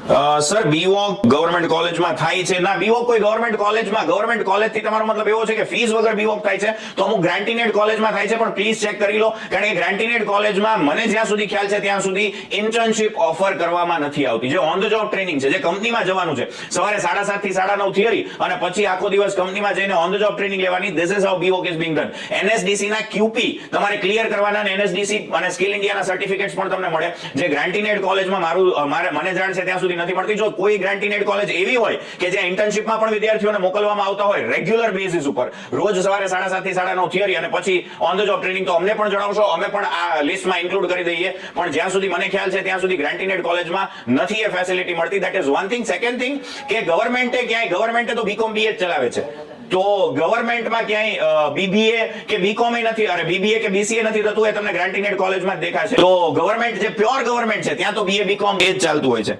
Sir B.Voc government કોલેજમાં થાય છે ના, બીવોક કોઈ ગવર્મેન્ટ કોલેજ થી તમારો મતલબ એવો છે કે ફીસ વગર બીવોક થાય છે? તો અમુક ગ્રાન્ટીનેડ કોલેજમાં થાય છે, પણ પ્લીઝ ચેક કરી લો, કારણ કે ગ્રાન્ટીનેડ કોલેજમાં મને જ્યાં સુધી ખ્યાલ છે ત્યાં સુધી ઇન્ટર્નશિપ ઓફર કરવામાં નથી આવતી. જે ઓન ધ જોબ ટ્રેનિંગ છે, જે કંપનીમાં જવાનું છે, સવારે 7:30 થી 9:30 થિયરી અને પછી આખો દિવસ કંપનીમાં જઈને ઓન ધ જોબ ટ્રેનિંગ લેવાની. This is how BVoc is being done. NSDC ના ક્યુપી તમારે ક્લિયર કરવાના, અને એનએસડીસી અને સ્કિલ ઇન્ડિયાના સર્ટિફિકેટ્સ પણ તમને મળે, જે ગ્રાન્ટીનેડ કોલેજમાં મને જાણ છે ત્યાં સુધી નથી મળતી. જો કોઈ ગ્રાન્ટીનેડ કોલેજ એવી હોય કે જ્યાં ઇન્ટર્નશિપમાં પણ વિદ્યાર્થીઓને મોકલવામાં આવતા હોય રેગ્યુલર બેસિસ ઉપર, રોજ સવારે 7:30 થી 9:30 થિયરી અને પછી ઓન ધ જોબ ટ્રેનિંગ, તો અમને પણ જણાવશો, અમે પણ આ લિસ્ટમાં ઇન્ક્લુડ કરી દઈએ. પણ જ્યાં સુધી મને ખ્યાલ છે ત્યાં સુધી ગ્રાન્ટીનેડ કોલેજમાં નથી એ ફેસિલિટી મળતી. That is one thing. Second thing કે ગવર્મેન્ટે તો બીકોમ બીએ ચલાવે છે, તો ગવર્મેન્ટમાં ક્યાંય બીબીએ કે બીકોમ નથી, અરે બીબીએ કે બીસીએ નથી થતું, એ તમને ગ્રાન્ટીનેડ કોલેજમાં જ દેખાશે. તો ગવર્મેન્ટ જે પ્યોર ગવર્મેન્ટ છે ત્યાં તો બીએ બીકોમ એ જ ચાલતું હોય છે.